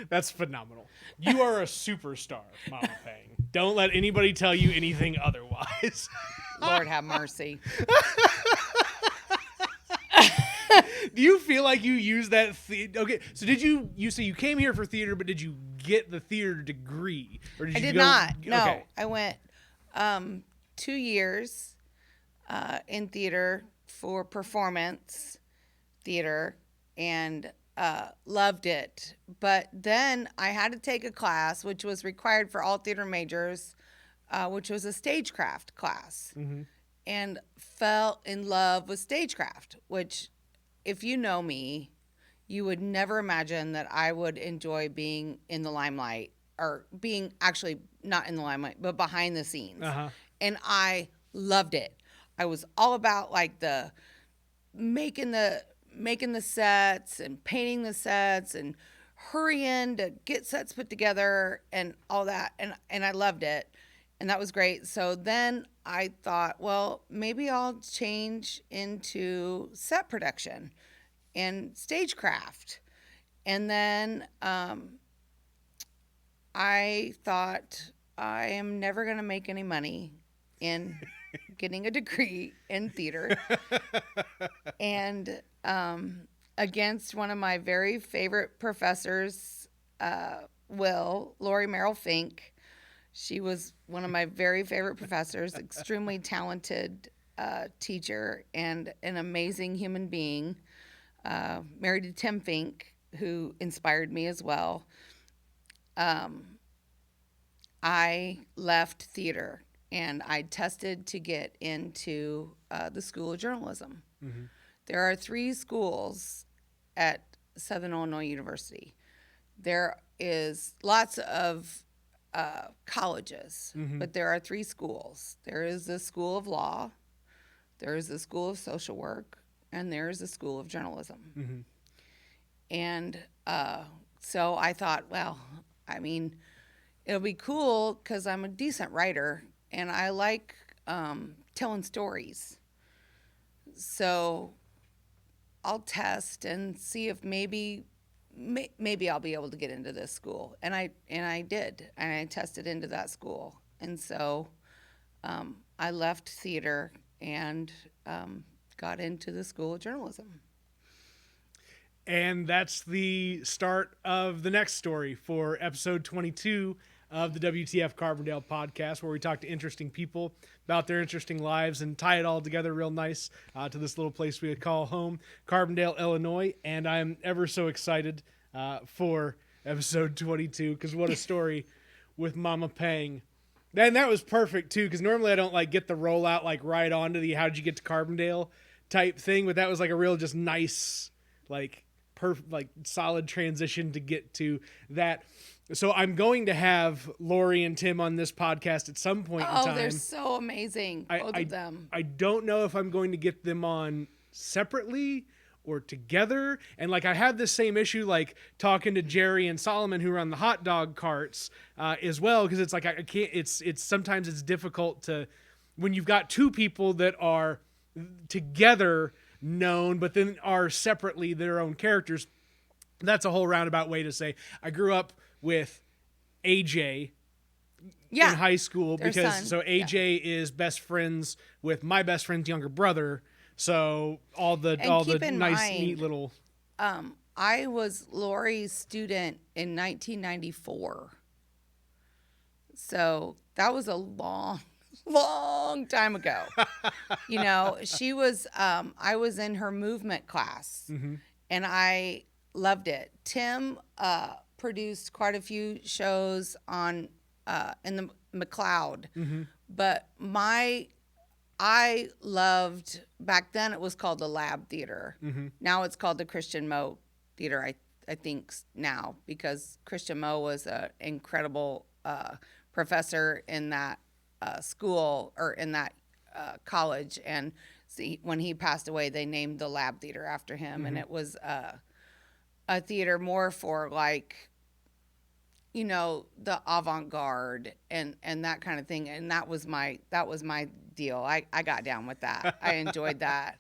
That's phenomenal. You are a superstar, Mama Pang. Don't let anybody tell you anything otherwise. Lord have mercy. Do you feel like you use that? Okay, so did you say you came here for theater, but did you get the theater degree, or did I you did go? not. No, Okay. I went 2 years in theater for performance theater and loved it. But then I had to take a class which was required for all theater majors, which was a stagecraft class, and fell in love with stagecraft, which, if you know me, you would never imagine that I would enjoy being in the limelight, or being actually not in the limelight, but behind the scenes. And I loved it. I was all about like the making the sets and painting the sets and hurrying to get sets put together and all that. And I loved it. And that was great. So then I thought, well, maybe I'll change into set production and stagecraft. And then I thought, I am never going to make any money in getting a degree in theater. And against one of my very favorite professors, Lori Merrill Fink. She was one of my very favorite professors, extremely talented teacher and an amazing human being. Married to Tim Fink, who inspired me as well. I left theater and I tested to get into the School of Journalism. There are 3 schools at Southern Illinois University. There is lots of colleges, but there are 3 schools. There is the School of Law, there is the School of Social Work, and there is the School of Journalism. And so I thought, well, I mean, it'll be cool because I'm a decent writer and I like telling stories. So I'll test and see if maybe I'll be able to get into this school. And I did. And I tested into that school. And so I left theater and got into the School of Journalism. And that's the start of the next story for episode 22 of the WTF Carbondale podcast, where we talk to interesting people about their interesting lives and tie it all together real nice to this little place we call home, Carbondale, Illinois. And I'm ever so excited for episode 22, because what a story with Mama Pang. And that was perfect too, because normally I don't like get the rollout like right onto the how'd you get to Carbondale type thing, but that was like a real just nice like solid transition to get to that. So I'm going to have Lori and Tim on this podcast at some point in time. Oh, they're so amazing, both of them. I don't know if I'm going to get them on separately or together. And like I had the same issue like talking to Jerry and Solomon, who run the hot dog carts as well, because it's like I can't. It's sometimes it's difficult to, when you've got 2 people that are together known but then are separately their own characters. That's a whole roundabout way to say I grew up with AJ in high school, because AJ is best friends with my best friend's younger brother. So all the nice neat little. I was Lori's student in 1994. So that was a long time ago. You know, she was I was in her movement class, and I loved it. Tim produced quite a few shows on in the McLeod, but I loved, back then it was called the Lab Theater. Now it's called the Christian Moe Theater, I think now, because Christian Moe was an incredible professor in that school, or in that college, and when he passed away, they named the Lab Theater after him. And it was a theater more for like, you know, the avant-garde and that kind of thing. And that was my deal. I got down with that. I enjoyed that.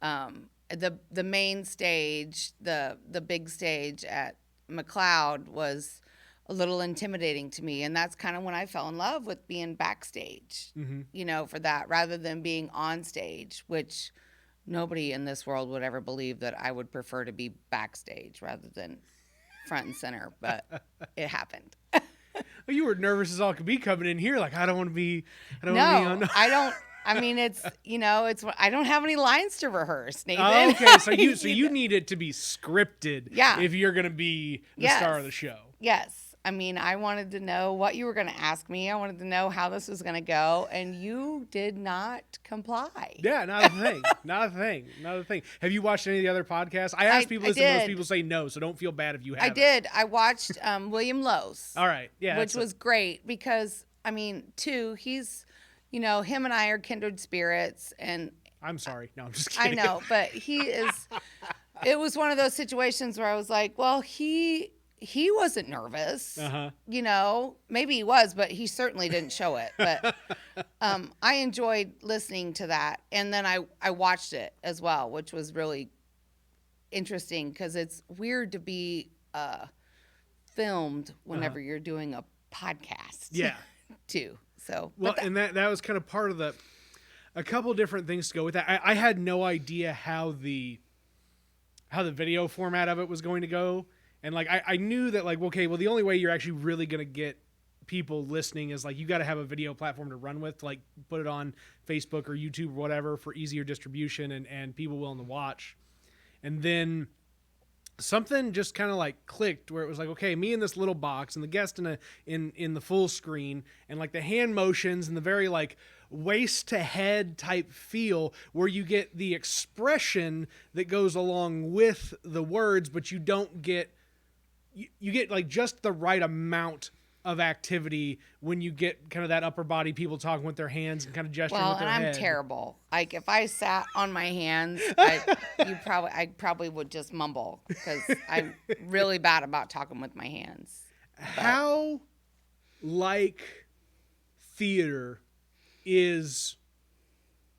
The main stage, the big stage at McLeod was a little intimidating to me. And that's kind of when I fell in love with being backstage, you know, for that, rather than being on stage, which nobody in this world would ever believe that I would prefer to be backstage rather than front and center, but it happened. Well, you were nervous as all could be coming in here. Like, I don't want to be No, on. I don't. I mean, it's, you know, it's, I don't have any lines to rehearse, Nathan. Oh, okay, so you need it to be scripted. Yeah. If you're gonna be the star of the show. Yes. I mean, I wanted to know what you were going to ask me. I wanted to know how this was going to go, and you did not comply. Yeah, not a thing. Not a thing. Have you watched any of the other podcasts? I asked people this, and most people say no, so don't feel bad if you haven't. I did. I watched William Lowe's. All right. Yeah. Which was great because, I mean, he's, you know, him and I are kindred spirits, and I'm sorry. No, I'm just kidding. I know, but he is. It was one of those situations where I was like, well, he wasn't nervous. You know, maybe he was, but he certainly didn't show it. But I enjoyed listening to that. And then I watched it as well, which was really interesting because it's weird to be filmed whenever you're doing a podcast. Yeah. Too. So, well, and that was kind of part of a couple different things to go with that. I had no idea how the video format of it was going to go. And like, I knew that like, okay, well, the only way you're actually really going to get people listening is like, you got to have a video platform to run with, to like put it on Facebook or YouTube or whatever for easier distribution and people willing to watch. And then something just kind of like clicked where it was like, okay, me in this little box and the guest in the full screen, and like the hand motions and the very like waist to head type feel where you get the expression that goes along with the words, but you don't get, you get like just the right amount of activity when you get kind of that upper body people talking with their hands and kind of gesturing with their head. I'm terrible. Like if I sat on my hands, I probably would just mumble because I'm really bad about talking with my hands. How like theater is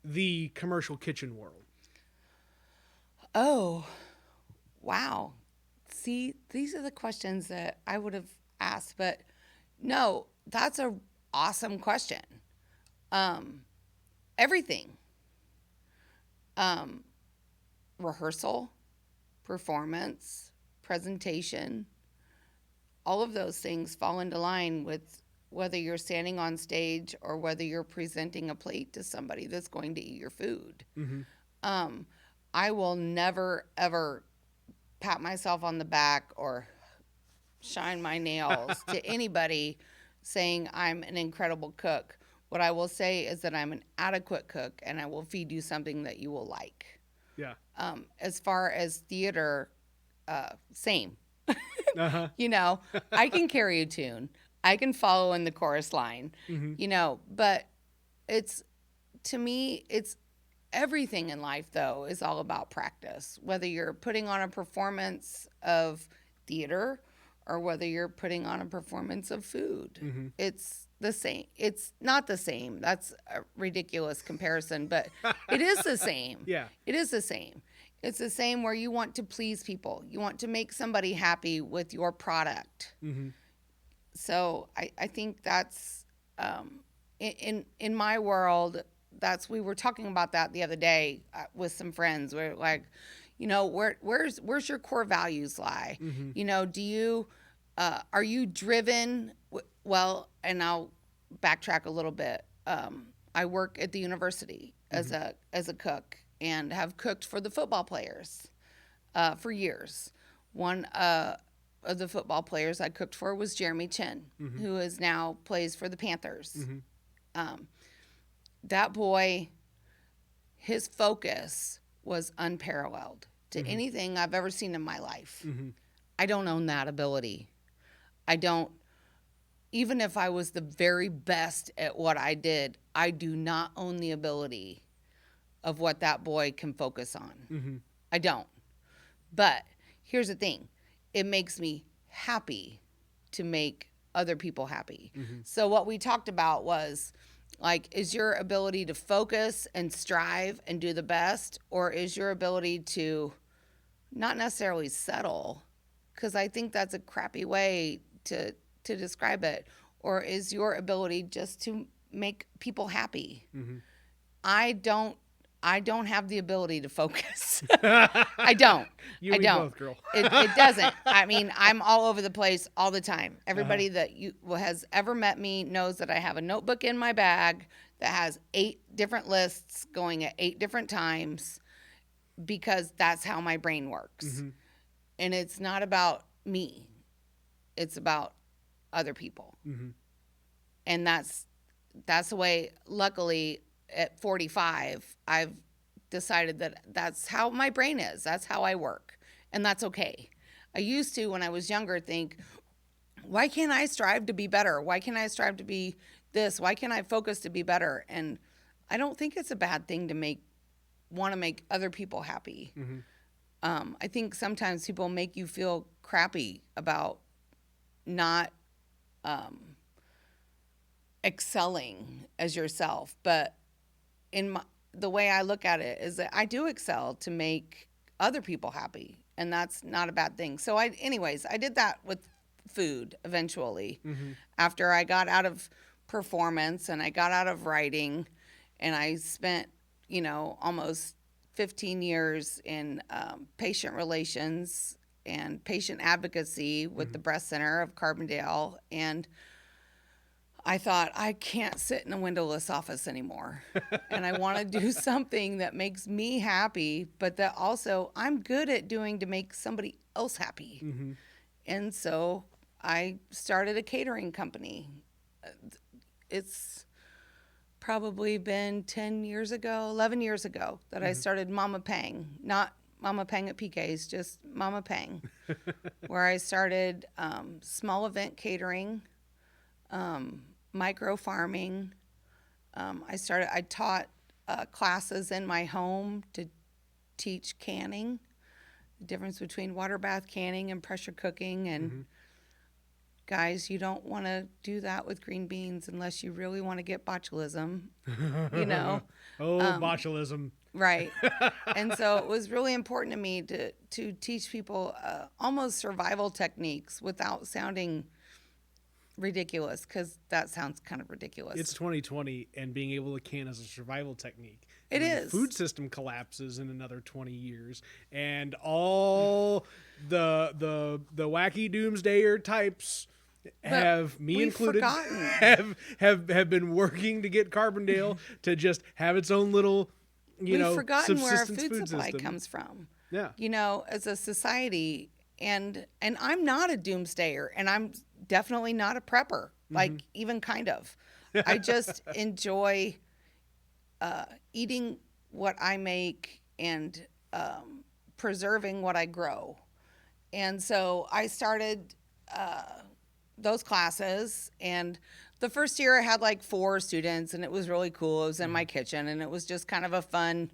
the commercial kitchen world? Oh, wow. See, these are the questions that I would have asked, but no, that's a awesome question. Everything. Rehearsal, performance, presentation, all of those things fall into line with whether you're standing on stage or whether you're presenting a plate to somebody that's going to eat your food. I will never, ever pat myself on the back or shine my nails to anybody saying I'm an incredible cook. What I will say is that I'm an adequate cook and I will feed you something that you will like. Yeah. As far as theater, same. You know, I can carry a tune. I can follow in the chorus line, you know, but to me, it's everything in life, though, is all about practice. Whether you're putting on a performance of theater or whether you're putting on a performance of food, it's the same. It's not the same. That's a ridiculous comparison, but it is the same. Yeah. It is the same. It's the same where you want to please people. You want to make somebody happy with your product. So I think that's in my world. We were talking about that the other day with some friends. We're like, you know, where's your core values lie? You know, do you are you driven? Well, and I'll backtrack a little bit. I work at the university as a cook and have cooked for the football players for years. One of the football players I cooked for was Jeremy Chin, who is now plays for the Panthers. That boy, his focus was unparalleled to anything I've ever seen in my life. I don't own that ability. I don't, even if I was the very best at what I did, I do not own the ability of what that boy can focus on. I don't. But here's the thing. It makes me happy to make other people happy. So what we talked about was, like, is your ability to focus and strive and do the best, or is your ability to not necessarily settle, because I think that's a crappy way to describe it. Or is your ability just to make people happy? Mm-hmm. I don't have the ability to focus. I don't. You I and me don't. both, girl. It doesn't. I mean, I'm all over the place all the time. Everybody that has ever met me knows that I have a notebook in my bag that has 8 different lists going at 8 different times, because that's how my brain works. Mm-hmm. And it's not about me. It's about other people. Mm-hmm. And that's the way, luckily, at 45, I've decided that that's how my brain is. That's how I work. And that's okay. I used to, when I was younger, think, why can't I strive to be better? Why can't I strive to be this? Why can't I focus to be better? And I don't think it's a bad thing to want to make other people happy. Mm-hmm. I think sometimes people make you feel crappy about not excelling as yourself. But the way I look at it is that I do excel to make other people happy, and that's not a bad thing. So I did that with food eventually. Mm-hmm. After I got out of performance and I got out of writing, and I spent, almost 15 years in patient relations and patient advocacy with the Breast Center of Carbondale. And I thought, I can't sit in a windowless office anymore. And I want to do something that makes me happy, but that also I'm good at doing to make somebody else happy. Mm-hmm. And so I started a catering company. It's probably been 11 years ago that I started Mama Pang. Not Mama Pang at PK's, just Mama Pang, where I started small event catering, micro farming. I taught classes in my home to teach canning, the difference between water bath canning and pressure cooking. And guys, you don't want to do that with green beans unless you really want to get botulism, Botulism. Right. And so it was really important to me to teach people almost survival techniques without sounding ridiculous, because that sounds kind of ridiculous. It's 2020, and being able to can is a survival technique. It And is. The food system collapses in another 20 years, and all the wacky doomsdayer types have, me we've included, forgotten. have been working to get Carbondale to just have its own little, We've forgotten where our subsistence food supply system. comes from. Yeah. As a society, and I'm not a doomsdayer, and I'm definitely not a prepper, like even kind of. I just enjoy eating what I make and preserving what I grow. And so I started those classes, and the first year I had like 4 students, and it was really cool. It was in my kitchen, and it was just kind of a fun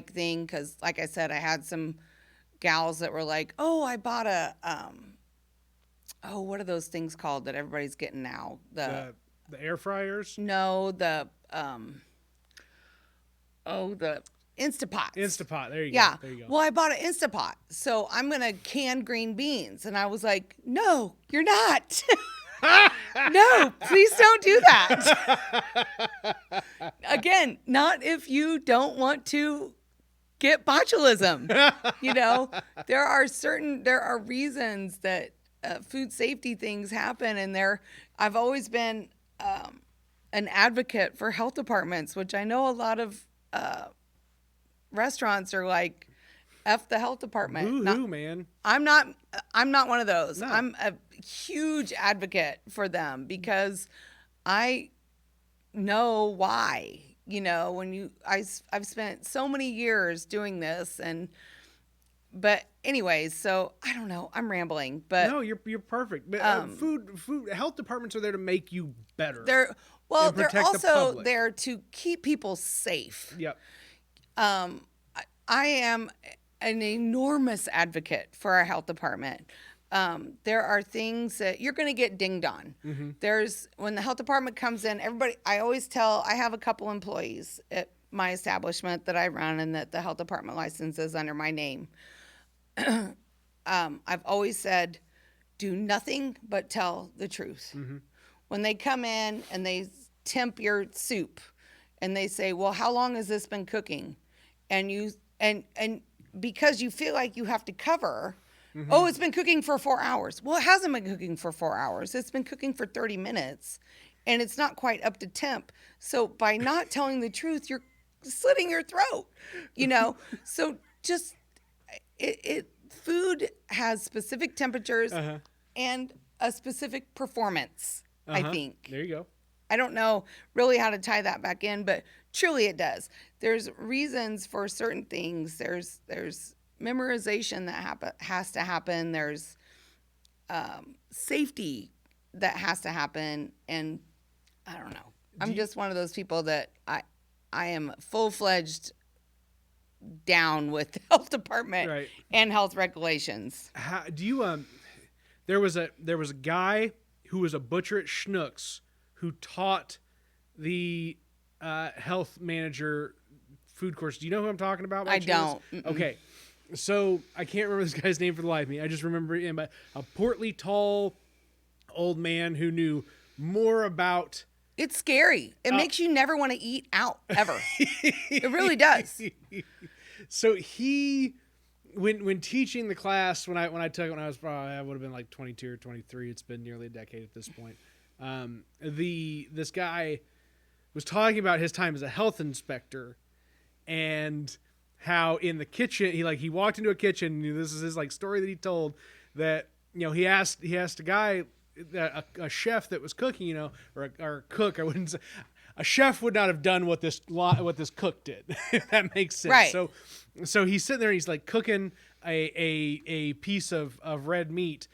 thing, because like I said, I had some gals that were like, oh, I bought a what are those things called that everybody's getting now? The air fryers? No, the Instapots. Instapot. There you go. Yeah. There you go. Well, I bought an Instapot, so I'm gonna can green beans, and I was like, no, you're not. No, please don't do that. Again, not if you don't want to get botulism. There are reasons that food safety things happen, and I've always been an advocate for health departments, which I know a lot of restaurants are like, F the health department. Boo-hoo, man. I'm not one of those. No. I'm a huge advocate for them, because I know why. I've spent so many years doing this, but anyways, so I don't know, I'm rambling, but No, you're perfect. But food health departments are there to make you better. they're and protect the also public. there to keep people safe. Yep. I am an enormous advocate for our health department. There are things that you're going to get dinged on. When the health department comes in, I always I have a couple employees at my establishment that I run, and that the health department license is under my name. I've always said, do nothing but tell the truth. When they come in and they temp your soup and they say, well, how long has this been cooking? And and because you feel like you have to cover, oh, it's been cooking for 4 hours. Well, it hasn't been cooking for 4 hours. It's been cooking for 30 minutes and it's not quite up to temp. So by not telling the truth, you're slitting your throat, So just food has specific temperatures and a specific performance, I think. There you go. I don't know really how to tie that back in, but truly it does. There's reasons for certain things. There's memorization that has to happen. There's safety that has to happen. And I don't know. I'm just one of those people that I am full-fledged down with the health department and health regulations. How, do you there was a guy who was a butcher at Schnucks who taught the health manager food course. Do you know who I'm talking about? I don't. Okay. So I can't remember this guy's name for the life of me. I just remember him, a portly, tall, old man who knew more about. It's scary. It makes you never want to eat out ever. It really does. So he, when teaching the class, when I took it when I was I would have been like 22 or 23. It's been nearly a decade at this point. This guy was talking about his time as a health inspector and how in the kitchen he walked into a kitchen. This is his story that he told that he asked a guy, a chef that was cooking, or a cook. I wouldn't say a chef would not have done what this cook did. If that makes sense. Right. So he's sitting there. He's cooking a piece of red meat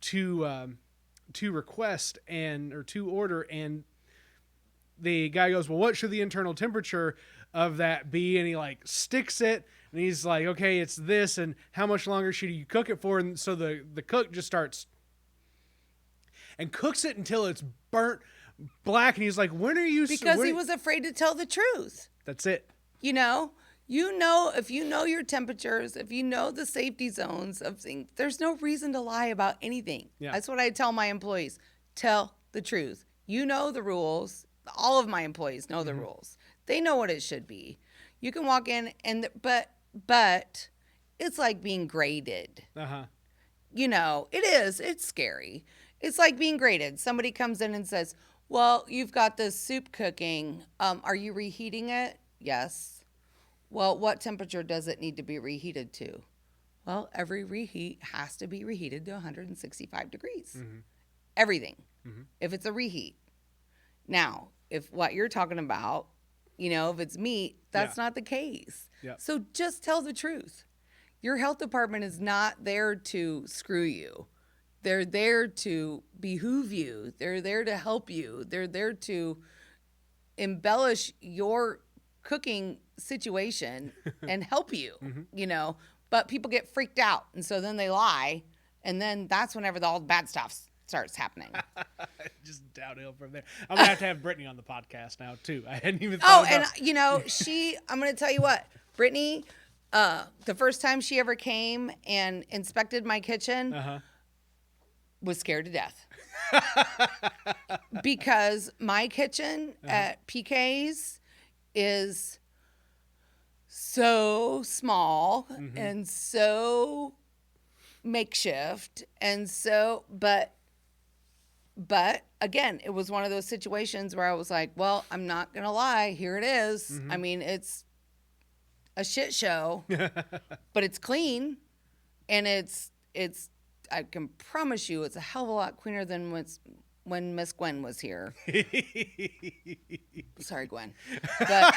to request or to order, and the guy goes, well, what should the internal temperature of that be? And he sticks it, and he's like, okay, it's this, and how much longer should you cook it for? And so the cook just starts and cooks it until it's burnt black, and he's like, when are you? Because he was afraid to tell the truth. That's it. If you know your temperatures, if you know the safety zones of things, there's no reason to lie about anything. Yeah. That's what I tell my employees. Tell the truth. You know the rules. All of my employees know the rules. They know what it should be. You can walk in but it's like being graded. It is. It's scary. It's like being graded. Somebody comes in and says, well, you've got this soup cooking. Are you reheating it? Yes. Well, what temperature does it need to be reheated to? Well, every reheat has to be reheated to 165 degrees. Everything. If it's a reheat. Now, if what you're talking about, if it's meat, that's not the case. Yeah. So just tell the truth. Your health department is not there to screw you. They're there to behoove you. They're there to help you. They're there to embellish your cooking situation and help you, But people get freaked out, and so then they lie, and then that's whenever all the bad stuff starts happening. Just downhill from there. I'm going to have Brittany on the podcast now, too. I hadn't even thought about I'm going to tell you what, Brittany, the first time she ever came and inspected my kitchen, was scared to death. Because my kitchen at PK's is so small and so makeshift, and so but again, it was one of those situations where I was like, well, I'm not gonna lie, here it is. I mean, it's a shit show, but it's clean, and it's I can promise you it's a hell of a lot cleaner than when Miss Gwen was here. Sorry, Gwen. But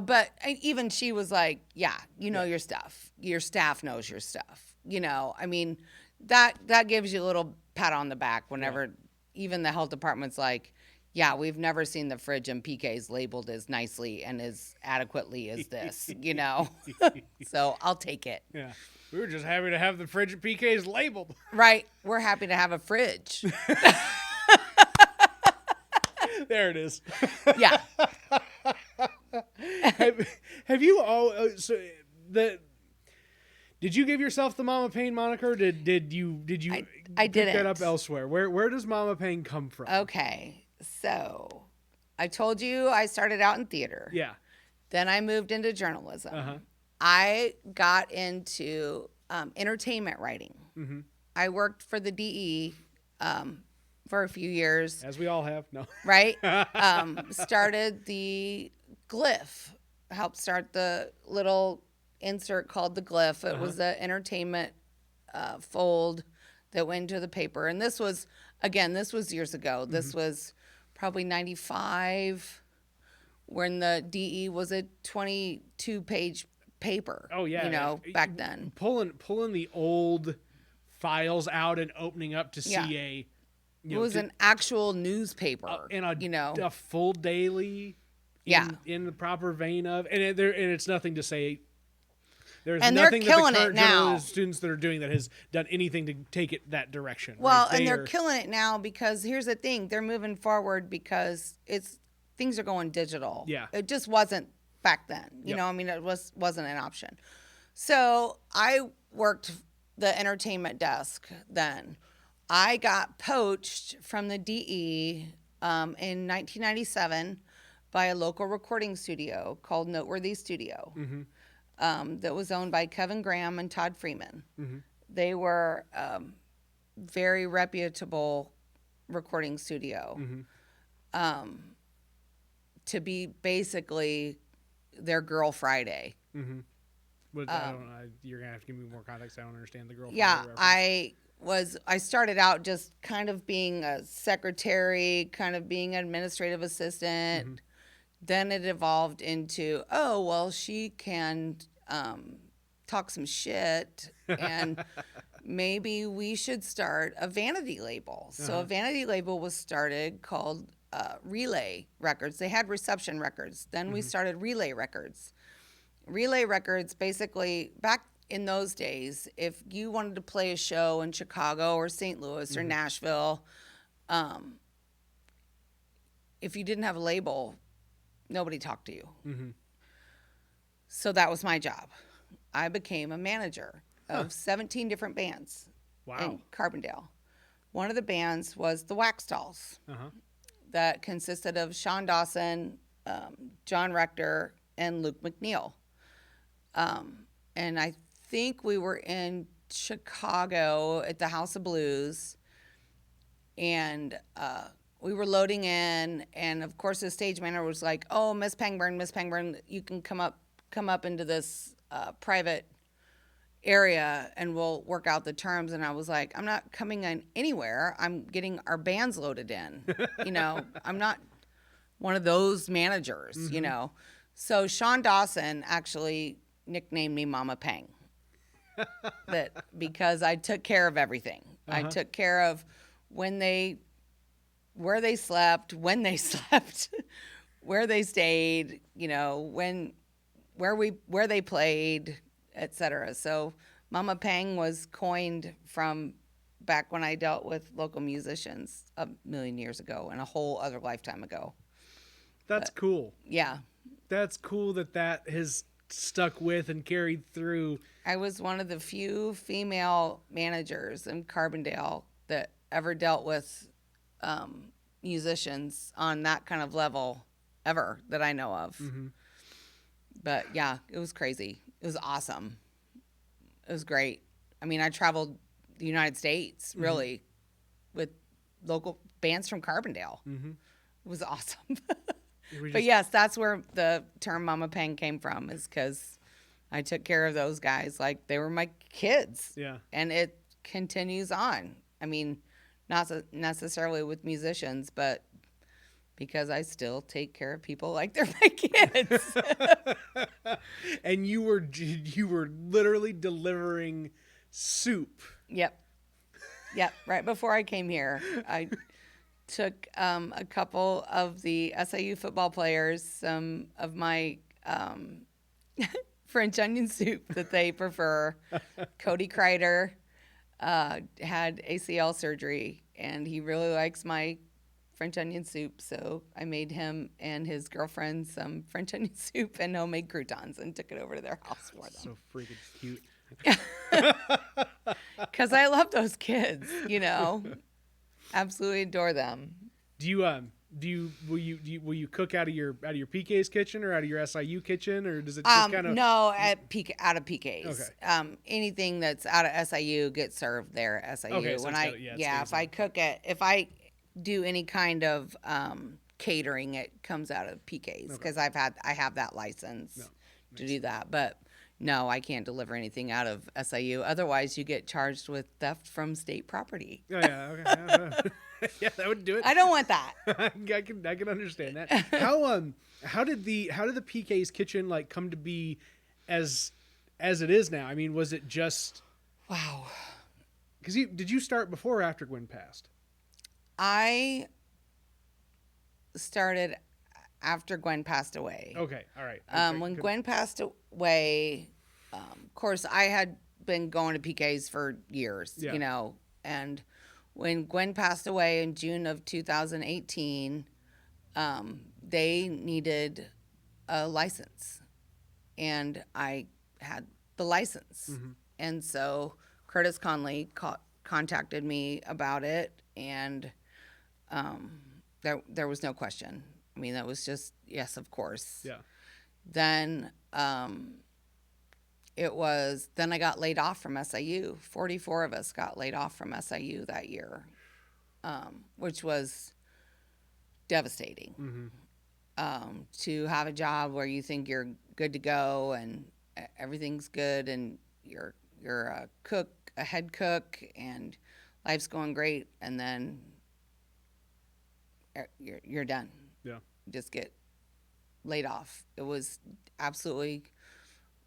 but even she was like, yeah, your stuff. Your staff knows your stuff. I mean, that gives you a little pat on the back whenever even the health department's like, yeah, we've never seen the fridge in PK's labeled as nicely and as adequately as this, So I'll take it. Yeah. We were just happy to have the fridge at PK's labeled. Right. We're happy to have a fridge. There it is. Yeah. Have you all Did you give yourself the Mama Pain moniker? Did you I pick that didn't. up elsewhere? Where does Mama Pain come from? Okay, so I told you I started out in theater. Yeah. Then I moved into journalism. Uh-huh. I got into entertainment writing. Mm-hmm. I worked for the DE for a few years. As we all have. No. Right? Started the Glyph, helped start the little insert called the Glyph. It was an entertainment fold that went into the paper. And this was years ago. This was probably 95 when the DE was a 22-page paper. Oh yeah. Back then. Pulling the old files out and opening up to see Yeah. It was an actual newspaper, and a full daily in the proper vein of, and it's nothing to say. There's and nothing they're killing that the current it now. journalism students that are doing that has done anything to take it that direction. Well, right? and they're killing it now because here's the thing: they're moving forward because things are going digital. Yeah. It just wasn't back then. You know, I mean, it wasn't an option. So I worked the entertainment desk then. I got poached from the DE in 1997 by a local recording studio called Noteworthy Studio that was owned by Kevin Graham and Todd Freeman. They were very reputable recording studio to be basically their Girl Friday. But I don't. You're gonna have to give me more context. I don't understand the girl. Yeah, I started out just kind of being a secretary, kind of being an administrative assistant. Then it evolved into, oh, well, she can talk some shit, and maybe we should start a vanity label. So a vanity label was started called Relay Records. They had Reception Records. Then we started Relay Records. Relay Records, basically, back in those days, if you wanted to play a show in Chicago or St. Louis or Nashville, if you didn't have a label, nobody talked to you. So that was my job. I became a manager of 17 different bands in Carbondale. One of the bands was the Wax Dolls that consisted of Sean Dawson, John Rector, and Luke McNeil. And I think we were in Chicago at the House of Blues, and we were loading in, and of course the stage manager was like, "Oh, Miss Pangburn, you can come up into this private area, and we'll work out the terms." And I was like, "I'm not coming in anywhere. I'm getting our bands loaded in. I'm not one of those managers, So Sean Dawson actually nicknamed me Mama Pang. Because I took care of everything. I took care of where they slept, when they slept, where they stayed, where they played, etc. So Mama Pang was coined from back when I dealt with local musicians a million years ago and a whole other lifetime ago. That's cool. Yeah. That's cool that has stuck with and carried through. I was one of the few female managers in Carbondale that ever dealt with musicians on that kind of level ever that I know of. But yeah, it was crazy. It was awesome. It was great. I mean, I traveled the United States really with local bands from Carbondale. It was awesome. But yes, that's where the term Mama Pang came from, is because I took care of those guys like they were my kids. Yeah. And it continues on. I mean, not necessarily with musicians, but because I still take care of people like they're my kids. And you were literally delivering soup. Yep. Right before I came here, I took a couple of the SIU football players, some of my French onion soup that they prefer. Cody Kreider had ACL surgery, and he really likes my French onion soup, so I made him and his girlfriend some French onion soup and homemade croutons and took it over to their house for them. So freaking cute. Because I love those kids, absolutely adore them. Do you will you cook out of your PK's kitchen or out of your SIU kitchen, or does it just kind of No, out of PK's. Okay. Anything that's out of SIU gets served there at SIU. Okay, so when it stays if I do any kind of catering, it comes out of PK's because I have that license to do that. But no, I can't deliver anything out of SIU. Otherwise, you get charged with theft from state property. Oh yeah, okay. Yeah, that would do it. I don't want that. I can understand that. How did the PK's kitchen like come to be as it is now? I mean, was it just Wow. Because did you start before or after Gwen passed? I started after Gwen passed away. Okay, all right. When Gwen passed away, of course, I had been going to PK's for years, and when Gwen passed away in June of 2018, they needed a license, and I had the license. Mm-hmm. And so Curtis Conley contacted me about it, and there was no question. I mean, that was just, yes, of course. Yeah. Then then I got laid off from SIU. 44 of us got laid off from SIU that year, which was devastating. Mm-hmm. To have a job where you think you're good to go and everything's good and you're a cook, a head cook, and life's going great, and then you're done. Yeah. You just get laid off. It was absolutely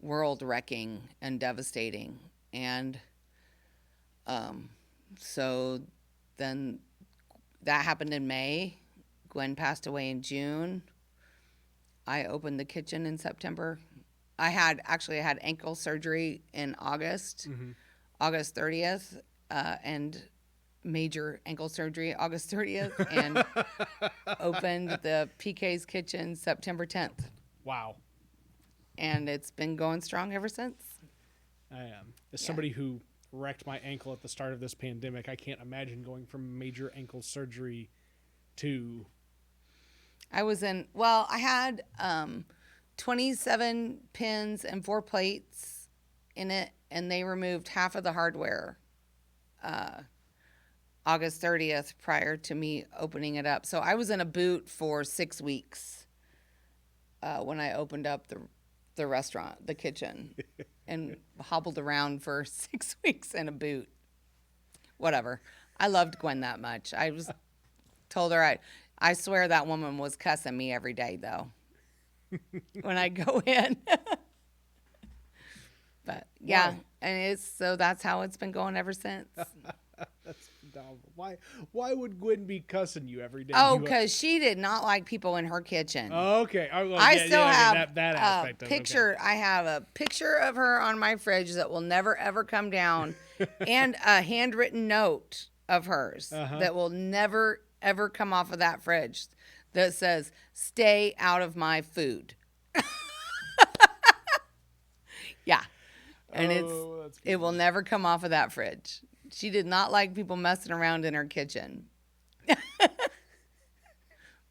world-wrecking and devastating. And so then that happened in May. Gwen passed away in June. I opened the kitchen in September. I had ankle surgery in August, Mm-hmm. August 30th, and major ankle surgery August 30th, and opened the PK's kitchen September 10th. Wow. And it's been going strong ever since. As somebody who wrecked my ankle at the start of this pandemic, I can't imagine going from major ankle surgery to... I had 27 pins and 4 plates in it, and they removed half of the hardware August 30th prior to me opening it up. So I was in a boot for 6 weeks when I opened up the restaurant, the kitchen, and hobbled around for 6 weeks in a boot. Whatever. I loved Gwen that much. I told her I swear that woman was cussing me every day, though, when I go in. But, yeah, Wow. and so that's how it's been going ever since. That's phenomenal. Why would Gwen be cussing you every day? Oh, because she did not like people in her kitchen. Oh, okay. Oh, well, I still have that aspect of it. picture. Okay. I have a picture of her on my fridge that will never ever come down, and a handwritten note of hers that will never ever come off of that fridge that says, "Stay out of my food." Yeah, and it will never come off of that fridge. She did not like people messing around in her kitchen.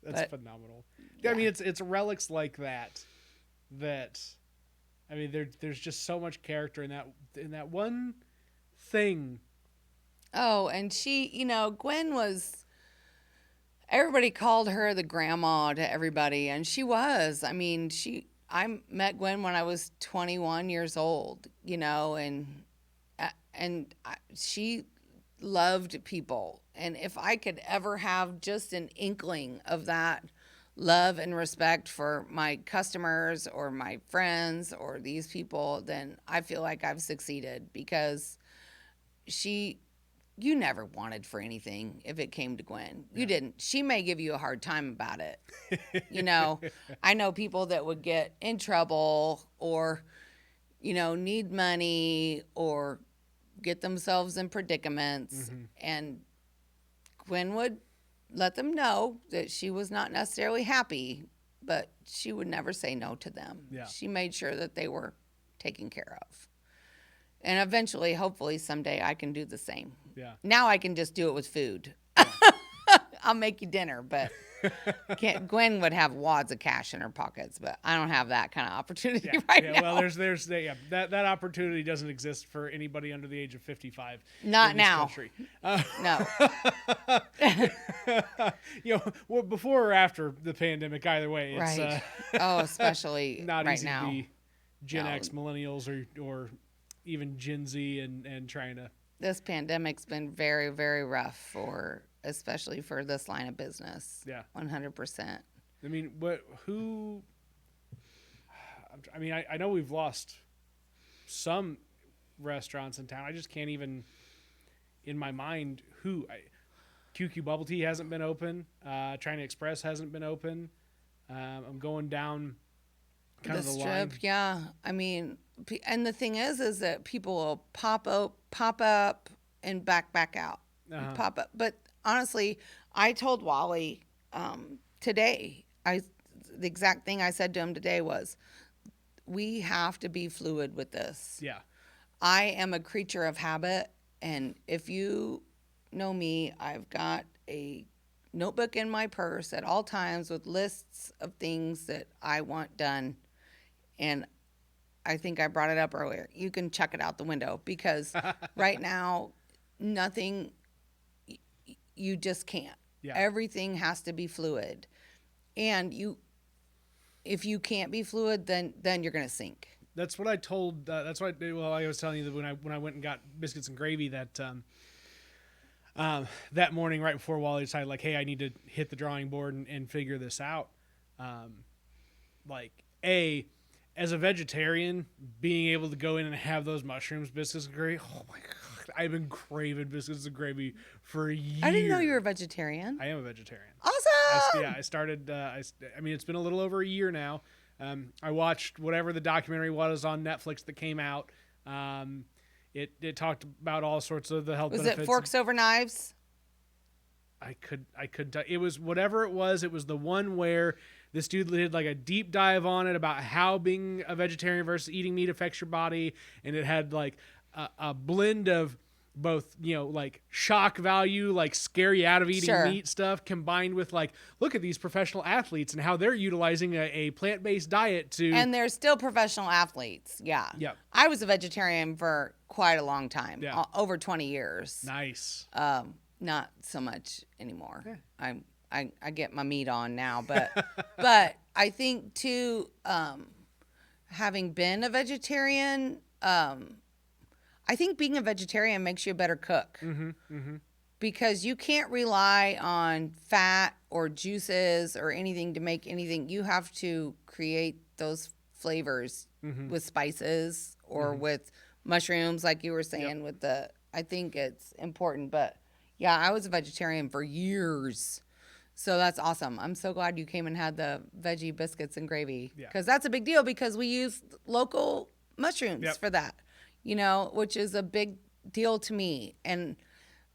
That's phenomenal. Yeah. I mean, it's relics like that. I mean, there's just so much character in that one thing. Oh, and she, Gwen was. Everybody called her the grandma to everybody, and she was. I mean, I met Gwen when I was 21 years old, and she loved people. And if I could ever have just an inkling of that love and respect for my customers or my friends or these people, then I feel like I've succeeded, because you never wanted for anything if it came to Gwen. You didn't. She may give you a hard time about it. I know people that would get in trouble or, need money or get themselves in predicaments. Mm-hmm. And Gwen would let them know that she was not necessarily happy, but she would never say no to them. Yeah. She made sure that they were taken care of. And eventually, hopefully someday I can do the same. Yeah. Now I can just do it with food. I'll make you dinner, but Gwen would have wads of cash in her pockets, but I don't have that kind of opportunity right now. Well, that opportunity doesn't exist for anybody under the age of 55. Not in this now. Country. No. Well, before or after the pandemic, either way, it's Right. Especially not right easy now. to be Gen No. X, millennials, or even Gen Z, and trying to. This pandemic's been very, very rough especially for this line of business. Yeah. 100%. I mean, who? I mean, I know we've lost some restaurants in town. I just can't even, in my mind, who. QQ Bubble Tea hasn't been open. China Express hasn't been open. I'm going down kind of the strip, line. yeah. I mean, and the thing is that people will pop up, and back out, pop up. But honestly, I told Wally today, the exact thing I said to him today was, we have to be fluid with this. Yeah. I am a creature of habit, and if you know me, I've got a notebook in my purse at all times with lists of things that I want done. And I think I brought it up earlier. You can chuck it out the window because right now, nothing, you just can't. Yeah. Everything has to be fluid. And if you can't be fluid, then you're going to sink. That's what I told. That's what I was telling you that when I went and got biscuits and gravy that that morning right before Wally decided, like, hey, I need to hit the drawing board and figure this out. As a vegetarian, being able to go in and have those mushrooms, biscuits and gravy, oh my God, I've been craving biscuits and gravy for years. I didn't know you were a vegetarian. I am a vegetarian. Awesome! I started, I mean, it's been a little over a year now. I watched whatever the documentary was on Netflix that came out. It talked about all sorts of the health benefits. Was it Forks Over Knives? I could tell. It was whatever it was. It was the one where this dude did like a deep dive on it about how being a vegetarian versus eating meat affects your body, and it had like a blend of both, like shock value, like scare you out of eating meat stuff, combined with like, look at these professional athletes and how they're utilizing a plant-based diet to. And they're still professional athletes. Yeah. Yeah. I was a vegetarian for quite a long time. Yeah. Over 20 years. Nice. Not so much anymore. Yeah. I get my meat on now, but I think too, having been a vegetarian, I think being a vegetarian makes you a better cook. Mm-hmm, mm-hmm. Because you can't rely on fat or juices or anything to make anything. You have to create those flavors with spices or with mushrooms, like you were saying. I think it's important. But yeah, I was a vegetarian for years. So that's awesome. I'm so glad you came and had the veggie biscuits and gravy. Because that's a big deal because we use local mushrooms for that. Which is a big deal to me. And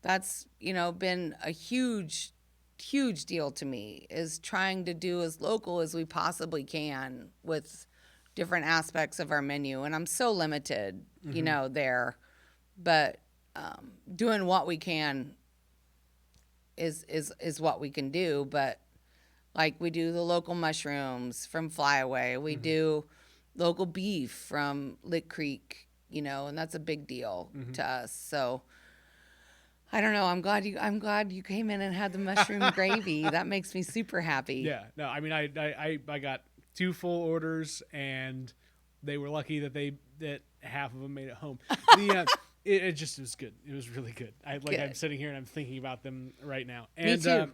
that's, been a huge, huge deal to me, is trying to do as local as we possibly can with different aspects of our menu. And I'm so limited, there. But doing what we can is what we can do. But like we do the local mushrooms from Flyaway. We do local beef from Lick Creek. And that's a big deal to us. So I don't know. I'm glad you came in and had the mushroom gravy. That makes me super happy. Yeah. No, I mean, I got 2 full orders, and they were lucky that half of them made it home. It just was good. It was really good. I'm sitting here and I'm thinking about them right now. And, me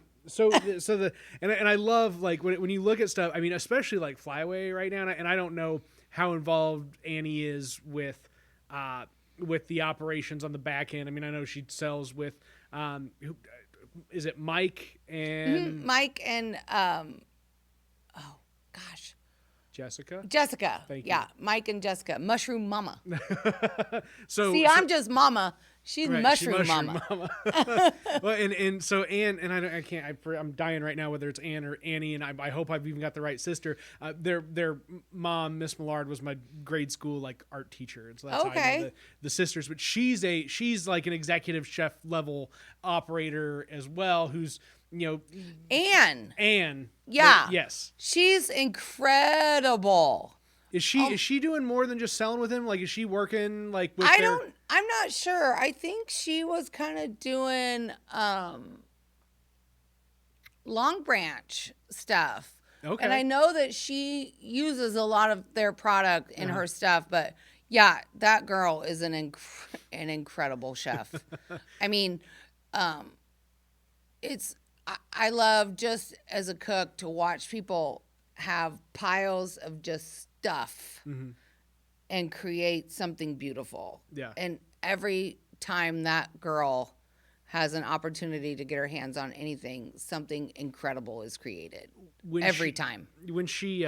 too. And I love, like, when you look at stuff. I mean, especially like Flyaway right now, and I don't know how involved Annie is with the operations on the back end. I mean, I know she sells with, is it Mike and Mike and oh gosh, Jessica? Jessica. Thank you. Yeah, Mike and Jessica, Mushroom Mama. So I'm just Mama, She's Right, mushroom mama. Well, and so Anne, and I can't, I'm dying right now whether it's Anne or Annie, and I hope I've even got the right sister. Their mom, Miss Millard, was my grade school like art teacher, and so that's how I know the sisters. But she's like an executive chef level operator as well, who's Anne. Yeah. Yes. She's incredible. Is she doing more than just selling with him? Like, is she working like with I'm not sure. I think she was kind of doing Long Branch stuff. Okay. And I know that she uses a lot of their product in her stuff, but yeah, that girl is an incredible chef. I mean, I love just as a cook to watch people have piles of just stuff and create something beautiful. Yeah. And every time that girl has an opportunity to get her hands on anything, something incredible is created. Every time. When she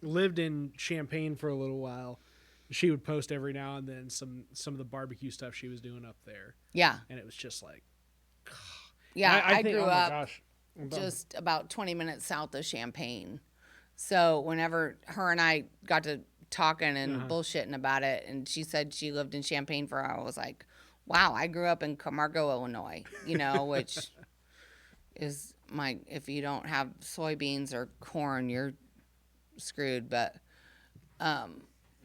lived in Champaign for a little while, she would post every now and then some of the barbecue stuff she was doing up there. Yeah. And it was just like, yeah, I think, grew oh my up gosh. just about 20 minutes south of Champaign. So whenever her and I got to talking and bullshitting about it, and she said she lived in Champaign for a while, I was like, wow, I grew up in Camargo, Illinois, which is if you don't have soybeans or corn, you're screwed. But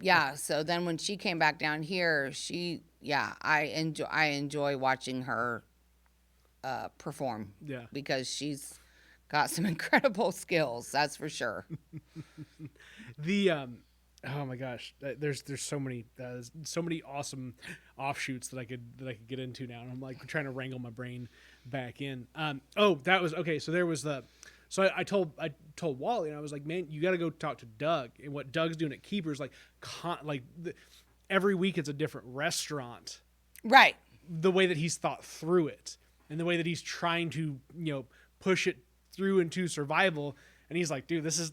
yeah, so then when she came back down here, I enjoy watching her perform. Yeah. Because she's got some incredible skills, that's for sure. Oh my gosh, there's so many awesome offshoots that I could get into now, and I'm like trying to wrangle my brain back in. That was okay. So there was I told Wally, and I was like, man, you got to go talk to Doug, and what Doug's doing at Keeper's every week it's a different restaurant, right? The way that he's thought through it, and the way that he's trying to push it through into survival, and he's like, dude, this is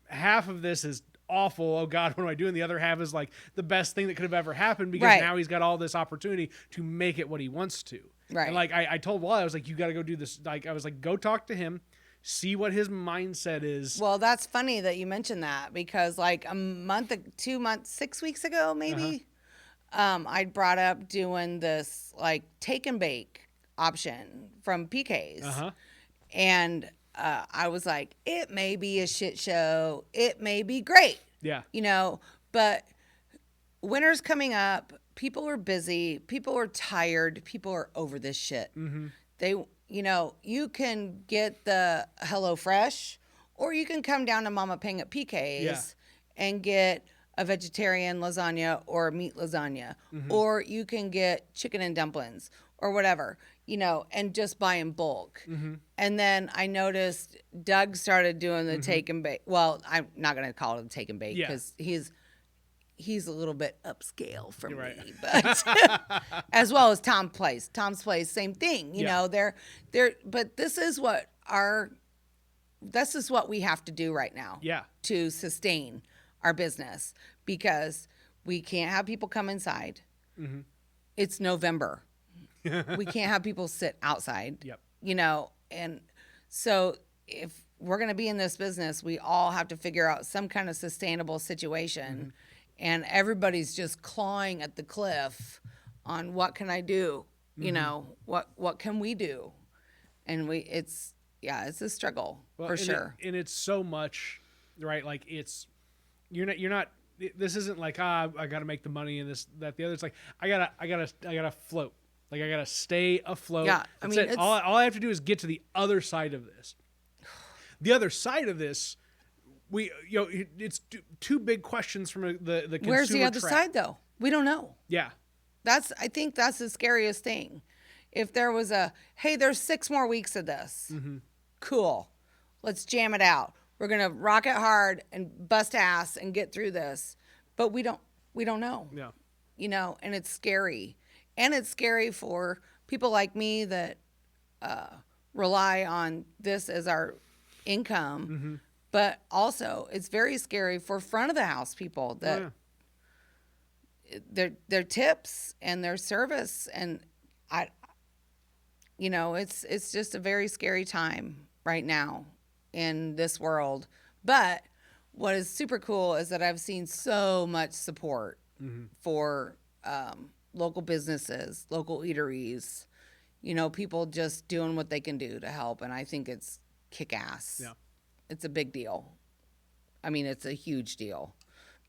half of this is awful. Oh God, what am I doing? The other half is like the best thing that could have ever happened, because now he's got all this opportunity to make it what he wants to. Right. And like I told Wally, I was like, you got to go do this. Like I was like, go talk to him, see what his mindset is. Well, that's funny that you mentioned that, because like a month, 2 months, 6 weeks ago, maybe, I'd brought up doing this like take and bake option from PK's, and I was like, it may be a shit show. It may be great. Yeah. But winter's coming up. People are busy. People are tired. People are over this shit. They, you can get the HelloFresh, or you can come down to Mama Ping at PK's and get a vegetarian lasagna or a meat lasagna, or you can get chicken and dumplings or whatever, and just buy in bulk. And then I noticed Doug started doing the take and bake. Well, I'm not going to call it a take and bake, because he's a little bit upscale for me, but as well as Tom's Place, same thing, they're, but this is what we have to do right now to sustain our business, because we can't have people come inside. It's November. We can't have people sit outside, and so if we're going to be in this business, we all have to figure out some kind of sustainable situation, and everybody's just clawing at the cliff on what can I do, what can we do, and it's a struggle for sure. And it's so much, right? Like you're not. This isn't like I got to make the money and this, that, the other. It's like I gotta float. Like I gotta stay afloat. Yeah, I mean, all I have to do is get to the other side of this. The other side of this, it's two big questions from the consumer. Where's the other trap. side though? We don't know. Yeah, I think that's the scariest thing. If there was hey, there's 6 more weeks of this. Cool, let's jam it out. We're gonna rock it hard and bust ass and get through this. But we don't know. Yeah, and it's scary. And it's scary for people like me that rely on this as our income. But also, it's very scary for front of the house people that their tips and their service, and I, it's just a very scary time right now in this world. But what is super cool is that I've seen so much support for local businesses, local eateries, people just doing what they can do to help. And I think it's kick ass. Yeah. It's a big deal. I mean, it's a huge deal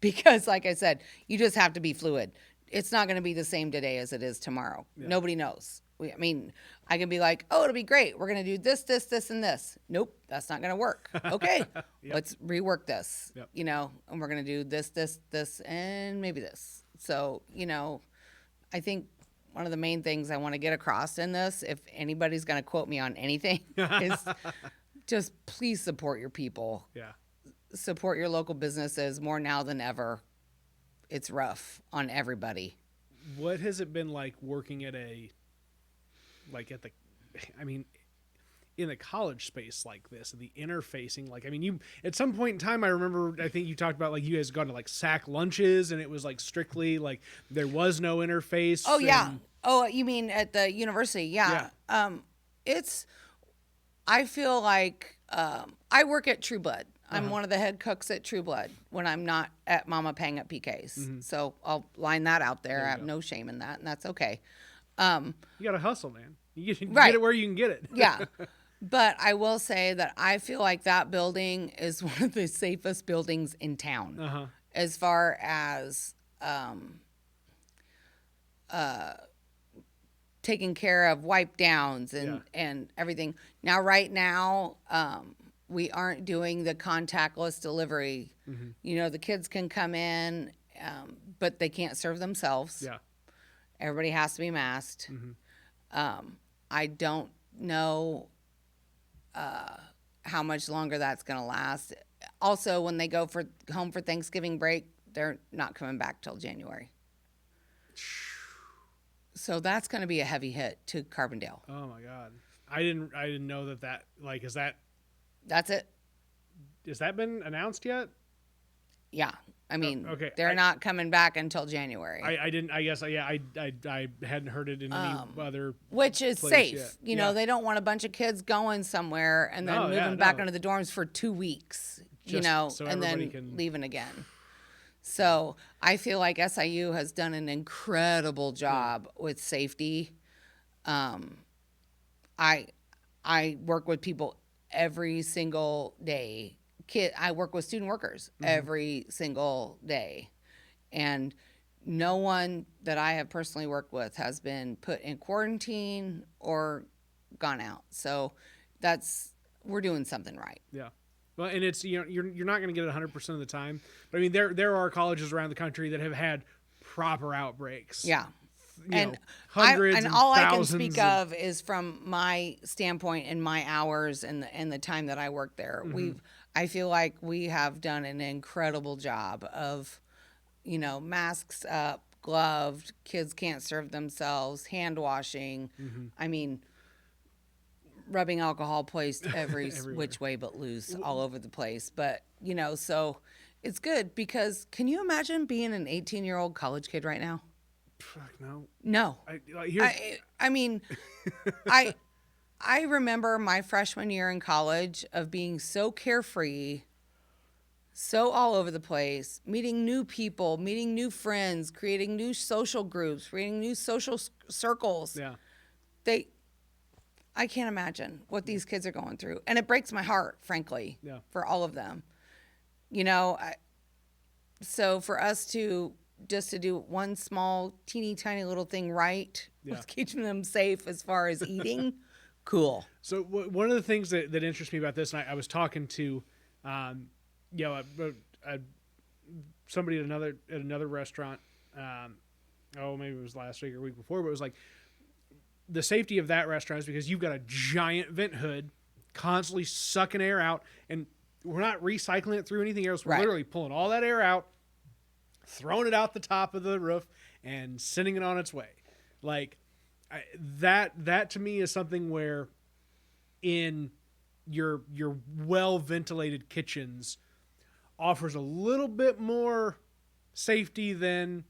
because, like I said, you just have to be fluid. It's not going to be the same today as it is tomorrow. Yeah. Nobody knows. I mean, I can be like, oh, it'll be great. We're going to do this, this, this, and this. Nope, that's not going to work. Okay, yep. Let's rework this, yep. And we're going to do this, this, this, and maybe this. So, I think one of the main things I want to get across in this, if anybody's going to quote me on anything, is just please support your people. Yeah. Support your local businesses more now than ever. It's rough on everybody. What has it been like working at in the college space like this, the interfacing? You at some point in time, I remember, I think you talked about you guys gone to sack lunches, and it was strictly there was no interface. Oh, yeah. Oh, you mean at the university? Yeah. I feel like I work at True Blood. I'm one of the head cooks at True Blood when I'm not at Mama Pang at PK's. Mm-hmm. So I'll line that out there. I have no shame in that, and that's okay. You got to hustle, man. You get it where you can get it. Yeah. But I will say that I feel like that building is one of the safest buildings in town as far as taking care of wipe downs and everything. Now, right now, we aren't doing the contactless delivery. Mm-hmm. The kids can come in, but they can't serve themselves. Yeah. Everybody has to be masked. Mm-hmm. I don't know how much longer that's going to last. Also, when they go home for Thanksgiving break, they're not coming back till January. So that's going to be a heavy hit to Carbondale. Oh my God. I didn't know that is that. That's it. Has that been announced yet? Yeah. I mean, okay. They're not coming back until January. I didn't, I guess, yeah, I hadn't heard it in any other which is safe. Yet. They don't want a bunch of kids going somewhere and then moving back into the dorms for 2 weeks, so and then leaving again. So I feel like SIU has done an incredible job with safety. I work with people every single day. I work with student workers every single day, and no one that I have personally worked with has been put in quarantine or gone out. So we're doing something right. Yeah. Well, and it's you're not going to get it 100% of the time, but I mean there are colleges around the country that have had proper outbreaks. Yeah. Hundreds and all I can speak of is from my standpoint and my hours and the time that I worked there. Mm-hmm. I feel like we have done an incredible job of, masks up, gloved, kids can't serve themselves, hand washing. Mm-hmm. I mean, rubbing alcohol placed every which way but loose all over the place. But, so it's good because can you imagine being an 18-year-old college kid right now? Fuck no. No. I mean, I remember my freshman year in college of being so carefree, so all over the place, meeting new people, meeting new friends, creating new social groups, creating new social circles. Yeah. I can't imagine what these kids are going through. And it breaks my heart, frankly, for all of them. So for us to do one small, teeny tiny little thing right with keeping them safe as far as eating, cool. So one of the things that interests me about this, and I was talking to, somebody at another restaurant, maybe it was last week or week before, but it was like the safety of that restaurant is because you've got a giant vent hood constantly sucking air out, and we're not recycling it through anything else. We're literally pulling all that air out, throwing it out the top of the roof, and sending it on its way. That to me is something where in your well ventilated kitchens offers a little bit more safety than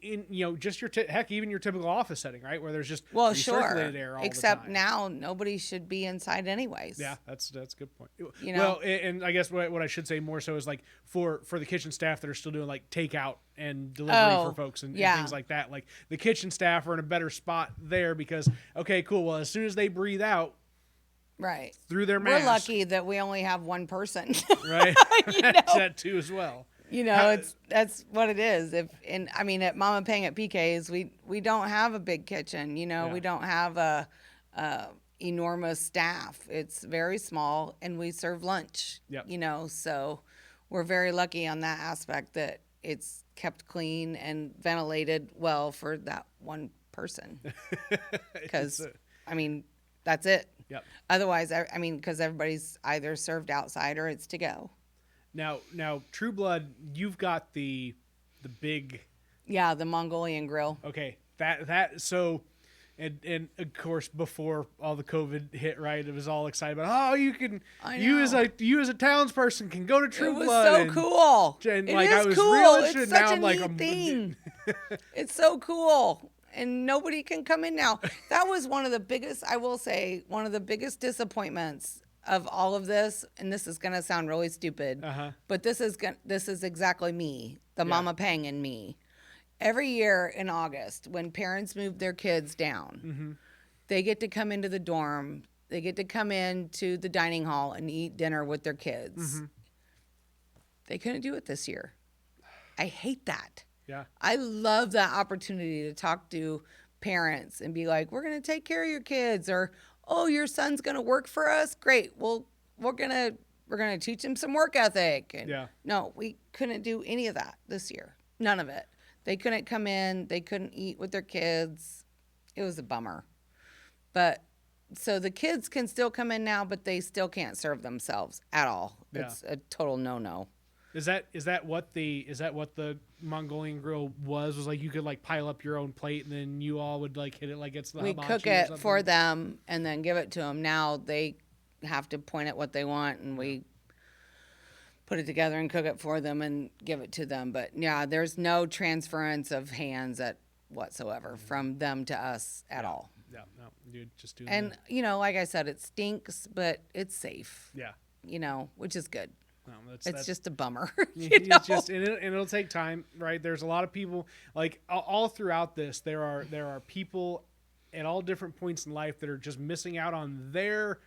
in just your heck, even your typical office setting, right, where there's just Well, sure. recirculated air all Except the time. now, nobody should be inside anyways. Yeah, that's a good point. You know? Well, and I guess what I should say more so is like for the kitchen staff that are still doing like takeout and delivery for folks and things like that. Like the kitchen staff are in a better spot there because okay, cool. Well, as soon as they breathe out, right, through their mask, we're lucky that we only have one person. Right, that's that too as well. That's what it is. At Mama Pang at PK's, we don't have a big kitchen. We don't have a enormous staff. It's very small, and we serve lunch. Yep. So we're very lucky on that aspect that it's kept clean and ventilated well for that one person. Because that's it. Yep. Otherwise, because everybody's either served outside or it's to go. Now, True Blood, you've got the big. Yeah, the Mongolian grill. Okay, so, and of course before all the COVID hit, right? It was all excited about you as a townsperson can go to True Blood. It was so cool. And it like is I was cool. real It's interested. such Now a I'm like neat thing. It's so cool. And nobody can come in now. That was one of the biggest disappointments of all of this, and this is gonna sound really stupid, but this is exactly me, the Mama Pang and me. Every year in August, when parents move their kids down, they get to come into the dorm. They get to come into the dining hall and eat dinner with their kids. They couldn't do it this year. I hate that. Yeah. I love that opportunity to talk to parents and be like, we're going to take care of your kids, or, oh, your son's going to work for us. Great. Well, we're going to teach him some work ethic. And no, we couldn't do any of that this year. None of it. They couldn't come in. They couldn't eat with their kids. It was a bummer. But so the kids can still come in now, but they still can't serve themselves at all. Yeah. It's a total no-no. Is that what the Mongolian grill was like? You could like pile up your own plate and then you all would like hit it like it's the We hibachi cook it for them and then give it to them. Now they have to point at what they want, and we put it together and cook it for them and give it to them. But yeah, there's no transference of hands whatsoever from them to us at all. Yeah, no, dude, just do. And like I said, it stinks, but it's safe. Yeah. Which is good. No, it's just a bummer. It's just and it'll take time, right? There's a lot of people like all throughout this. There are people at all different points in life that are just missing out on their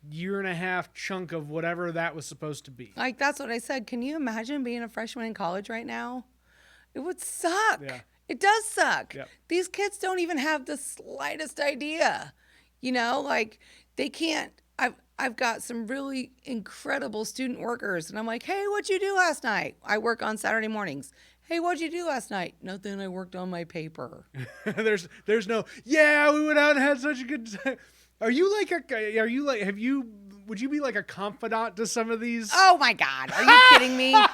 year and a half chunk of whatever that was supposed to be. Like that's what I said. Can you imagine being a freshman in college right now? It would suck. Yeah. It does suck. Yep. These kids don't even have the slightest idea. Like they can't. I've got some really incredible student workers, and I'm like, hey, what'd you do last night? I work on Saturday mornings. Hey, what'd you do last night? Nothing. I worked on my paper. There's no. Yeah, we went out and had such a good time. Would you be like a confidant to some of these? Oh my God. Are you kidding me? I'm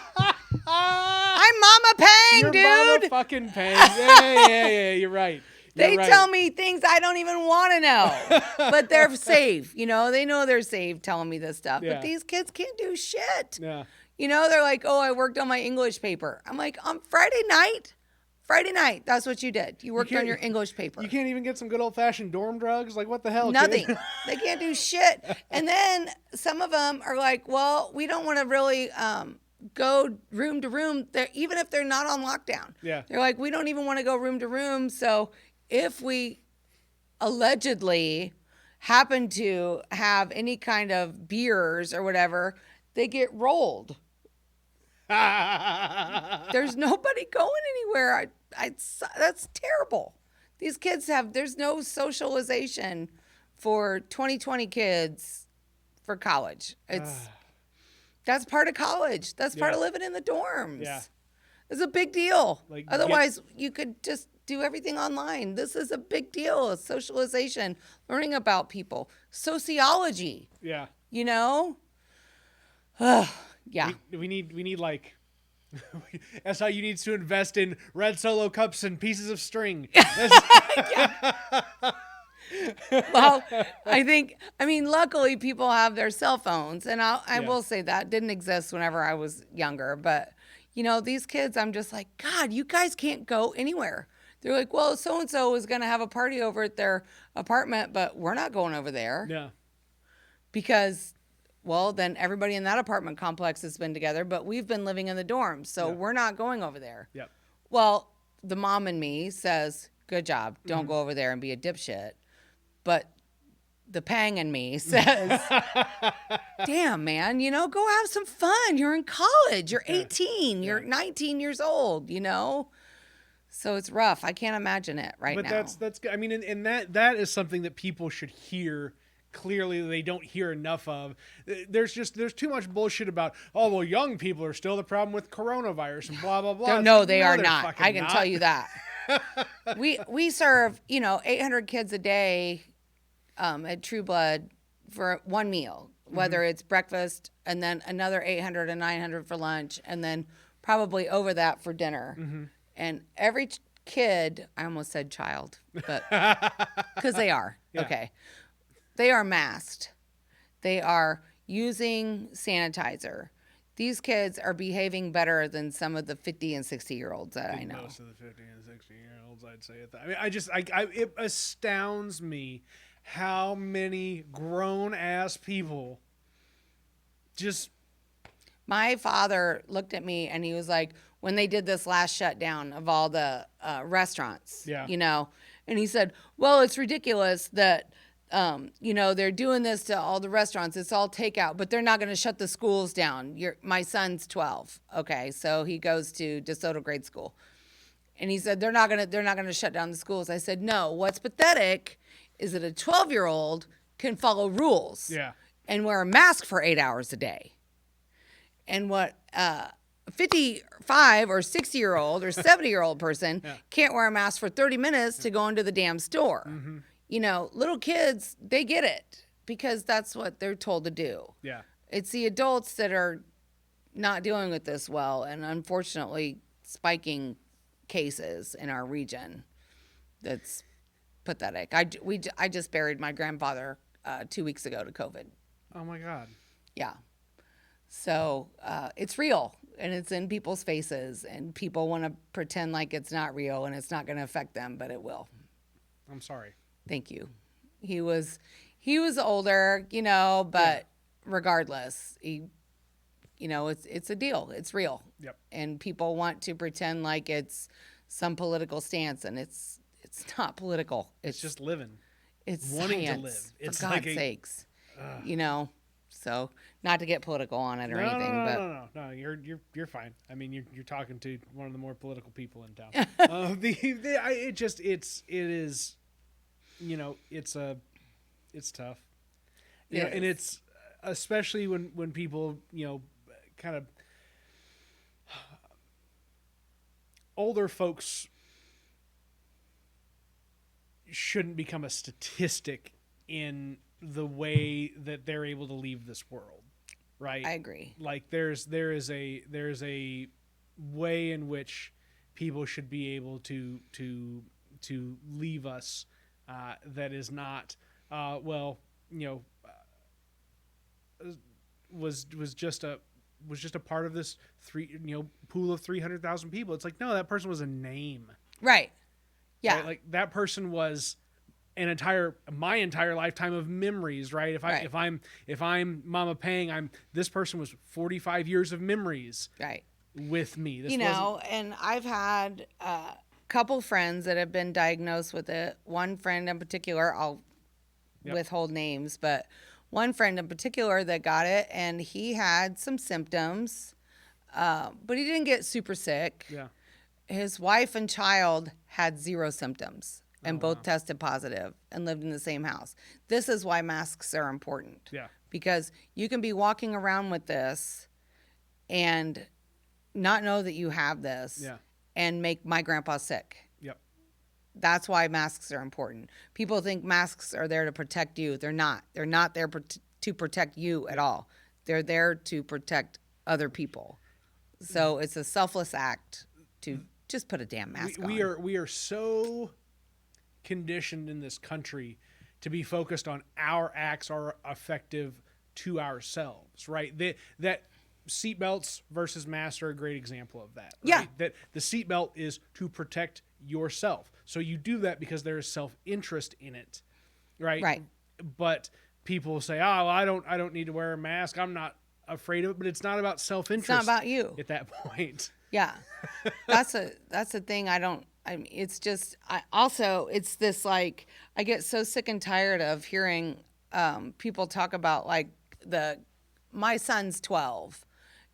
Mama Pang, You're dude. Mama fucking Pang. Yeah, you're right. They tell me things I don't even want to know, but they're safe. They know they're safe telling me this stuff. Yeah. But these kids can't do shit. Yeah. They're like, oh, I worked on my English paper. I'm like, on Friday night, that's what you did. You worked on your English paper. You can't even get some good old-fashioned dorm drugs? Like, what the hell, Nothing. kid? They can't do shit. And then some of them are like, well, we don't want to really go room to room, even if they're not on lockdown. Yeah. They're like, we don't even want to go room to room, so if we allegedly happen to have any kind of beers or whatever, they get rolled. There's nobody going anywhere. That's terrible. These kids there's no socialization for 2020 kids for college. That's part of college. That's part of living in the dorms. Yeah. It's a big deal. Like, otherwise, you could just do everything online. This is a big deal. It's socialization, learning about people, sociology. Yeah. Yeah. We need like SIU needs to invest in red Solo cups and pieces of string. Well, luckily people have their cell phones, and I will say that didn't exist whenever I was younger, but These kids, I'm just like, God, you guys can't go anywhere. They're like, well, so-and-so is going to have a party over at their apartment, but we're not going over there. Yeah. Because, well, then everybody in that apartment complex has been together, but we've been living in the dorms, so we're not going over there. Yep. Well, the mom in me says, good job. Don't go over there and be a dipshit. But the pang in me says, damn, man, go have some fun. You're in college. You're 18. You're 19 years old, So it's rough. I can't imagine it now. But that's good. I mean, and that is something that people should hear. Clearly, they don't hear enough of. There's too much bullshit about, oh, well, young people are still the problem with coronavirus and blah, blah, blah. No, they are not. I can tell you that. We serve, 800 kids a day at True Blood for one meal, whether it's breakfast and then another 800 and 900 for lunch, and then probably over that for dinner. And every kid, I almost said child, but because they are. Yeah. Okay. They are masked. They are using sanitizer. These kids are behaving better than some of the 50 and 60-year-olds that I know. Most of the 50 and 60-year-olds, I'd say. I mean, it astounds me how many grown-ass people just... My father looked at me and he was like, when they did this last shutdown of all the restaurants, and he said, well, it's ridiculous that... they're doing this to all the restaurants. It's all takeout, but they're not going to shut the schools down. My son's 12. Okay. So he goes to DeSoto grade school. And he said, they're not going to shut down the schools. I said, no, what's pathetic is that a 12-year-old can follow rules and wear a mask for 8 hours a day. And what, 55 or 60-year-old or 70-year-old person can't wear a mask for 30 minutes to go into the damn store. Little kids, they get it because that's what they're told to do. Yeah. It's the adults that are not dealing with this well and unfortunately spiking cases in our region. That's pathetic. I just buried my grandfather 2 weeks ago to COVID. Oh, my God. Yeah. So it's real and it's in people's faces and people want to pretend like it's not real and it's not going to affect them, but it will. I'm sorry. Thank you. He was older, but regardless, it's a deal. It's real. Yep. And people want to pretend like it's some political stance, and it's not political. It's just living. It's wanting science, to live. It's for God's sakes. So not to get political on it or anything, but no, you're fine. I mean, you're talking to one of the more political people in town. It's tough. And it's especially when people, kind of older folks shouldn't become a statistic in the way that they're able to leave this world. Right? I agree. Like there is a way in which people should be able to leave us that is not was just a part of this pool of 300,000 people. It's like, no, that person was a name. Right. Yeah. Right? Like that person was my entire lifetime of memories, right? If I'm Mama Pang, this person was 45 years of memories. Right. With me. And I've had couple friends that have been diagnosed with it. One friend in particular, I'll withhold names, but one friend in particular that got it, and he had some symptoms, but he didn't get super sick. Yeah. His wife and child had 0 symptoms and both tested positive and lived in the same house. This is why masks are important. Yeah. Because you can be walking around with this and not know that you have this. Yeah. And make my grandpa sick. Yep. That's why masks are important. People think masks are there to protect you. They're not. They're not there to protect you at all. They're there to protect other people. So it's a selfless act to just put a damn mask on. We are so conditioned in this country to be focused on our acts are effective to ourselves, right? That seatbelts versus masks are a great example of that. Right? Yeah. That the seatbelt is to protect yourself. So you do that because there is self-interest in it. Right. Right. But people say, "Oh, well, I don't need to wear a mask. I'm not afraid of it." But it's not about self-interest. It's not about you. At that point. Yeah. That's a thing it's just, it's this, like, I get so sick and tired of hearing people talk about, like, my son's 12,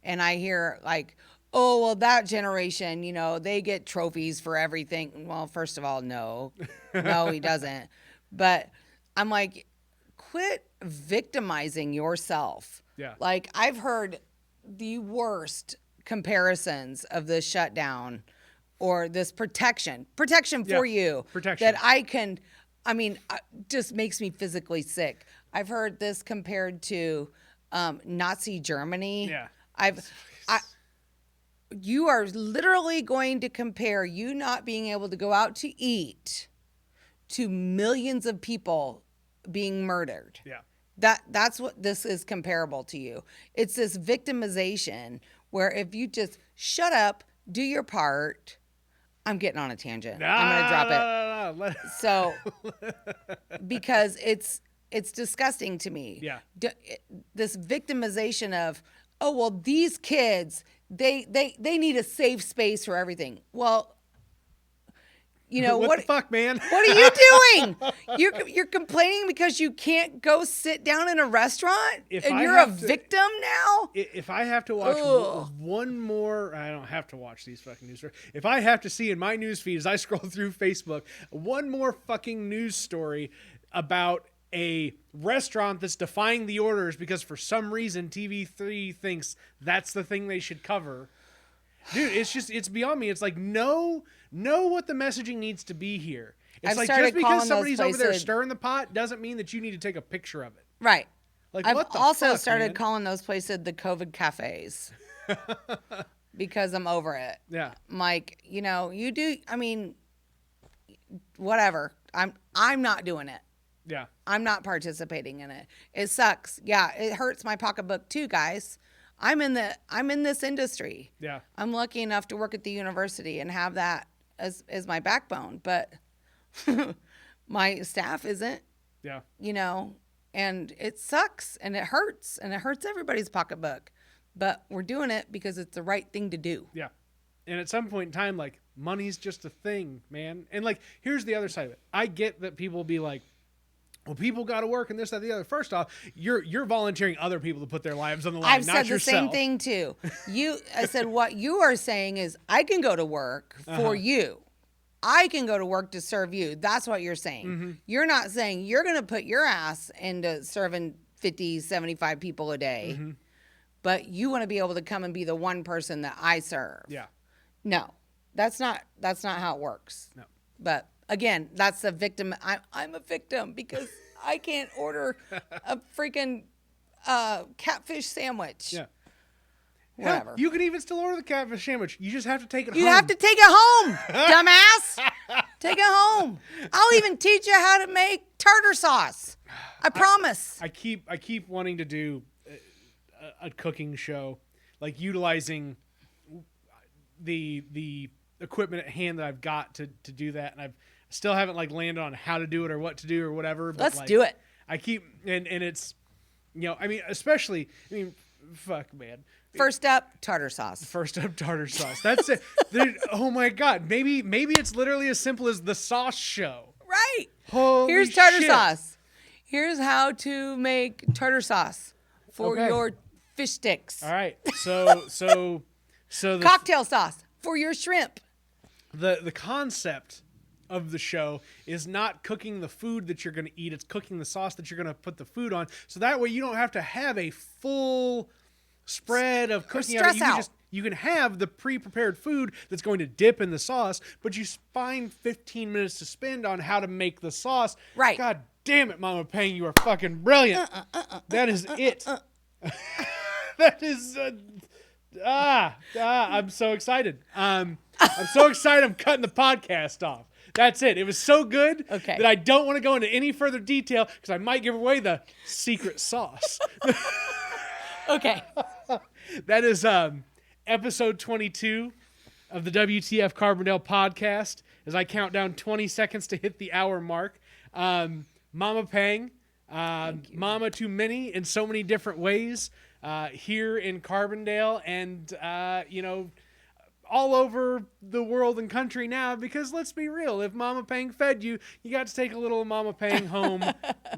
and I hear, like, oh, well, that generation, they get trophies for everything. Well, first of all, no, he doesn't. But I'm like, quit victimizing yourself. Yeah. Like, I've heard the worst comparisons of this shutdown or this protection for you. Protection. That just makes me physically sick. I've heard this compared to Nazi Germany. Yeah. You are literally going to compare you not being able to go out to eat to millions of people being murdered. Yeah. That's what this is comparable to you. It's this victimization where if you just shut up, do your part. I'm getting on a tangent. I'm going to drop it. So, because it's disgusting to me. Yeah. This victimization of, oh, well, these kids, they need a safe space for everything. Well, what the fuck, man? What are you doing? You're complaining because you can't go sit down in a restaurant and you're a victim now? If I have to watch one more, I don't have to watch these fucking news stories. If I have to see in my news feed as I scroll through Facebook, one more fucking news story about a restaurant that's defying the orders because for some reason TV3 thinks that's the thing they should cover. Dude, it's beyond me. It's like, know what the messaging needs to be here. It's like, just because somebody's over there stirring the pot doesn't mean that you need to take a picture of it. Right. Like, I've what the also fuck, started man? calling those places the COVID cafes because I'm over it. Yeah. I'm like, whatever. I'm not doing it. Yeah. I'm not participating in it. It sucks. Yeah, it hurts my pocketbook too, guys. I'm in this industry. Yeah. I'm lucky enough to work at the university and have that as my backbone, but my staff isn't. Yeah. And it sucks and it hurts everybody's pocketbook. But we're doing it because it's the right thing to do. Yeah. And at some point in time, like, money's just a thing, man. And, like, here's the other side of it. I get that people be like, well, people got to work and this, that, the other. First off, you're volunteering other people to put their lives on the line, I've not said yourself. The same thing too. I said, what you are saying is I can go to work for you. I can go to work to serve you. That's what you're saying. Mm-hmm. You're not saying you're going to put your ass into serving 50, 75 people a day, but you want to be able to come and be the one person that I serve. Yeah. No, that's not how it works. No. But again, that's the victim. I'm a victim because I can't order a freaking catfish sandwich. Yeah. Whatever. Hell, you can even still order the catfish sandwich. You just have to take it home. You have to take it home, dumbass. Take it home. I'll even teach you how to make tartar sauce. I promise. I keep wanting to do a cooking show, like utilizing the equipment at hand that I've got to do that, and I've still haven't like landed on how to do it or what to do or whatever. But Let's do it. I keep and it's fuck, man. First up, tartar sauce. That's it. Dude, oh my God. Maybe it's literally as simple as the sauce show. Right. Holy Here's tartar shit. sauce. Here's how to make tartar sauce for your fish sticks. All right. So the cocktail sauce for your shrimp. The concept of the show is not cooking the food that you're going to eat. It's cooking the sauce that you're going to put the food on. So that way you don't have to have a full spread of cooking. You can have the pre-prepared food that's going to dip in the sauce, but you find 15 minutes to spend on how to make the sauce. Right. God damn it, Mama Pang, you are fucking brilliant. That is it. That is... I'm so excited. I'm so excited I'm cutting the podcast off. That's it. It was so good that I don't want to go into any further detail because I might give away the secret sauce. Okay. That is episode 22 of the WTF Carbondale podcast. As I count down 20 seconds to hit the hour mark, Mama Pang, Mama to many in so many different ways here in Carbondale, and all over the world and country now, because let's be real, if Mama Pang fed you, you got to take a little Mama Pang home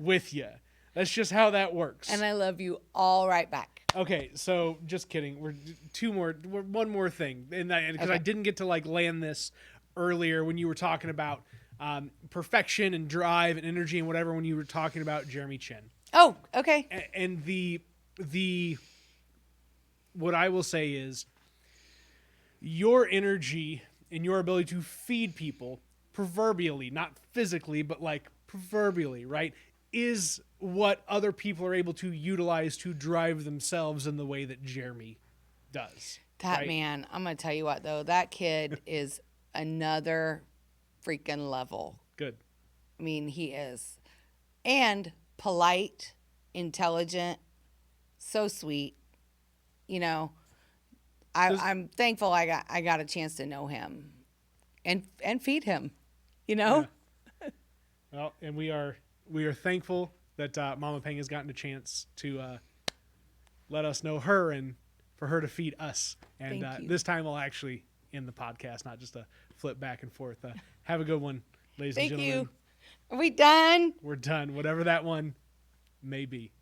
with you. That's just how that works. And I love you all right back. Okay, so just kidding. One more thing, and because I didn't get to land this earlier when you were talking about perfection and drive and energy and whatever, when you were talking about Jeremy Chin. Oh, okay. And the what I will say is, your energy and your ability to feed people, proverbially, not physically, but proverbially, right, is what other people are able to utilize to drive themselves in the way that Jeremy does. That right? man, I'm going to tell you what, though, that kid is another freaking level. Good. I mean, he is. And polite, intelligent, so sweet. I'm thankful I got a chance to know him and feed him, Yeah. Well, and we are thankful that Mama Pang has gotten a chance to let us know her and for her to feed us. And this time I'll actually end the podcast, not just a flip back and forth. Have a good one, ladies and gentlemen. Thank you. Are we done? We're done, whatever that one may be.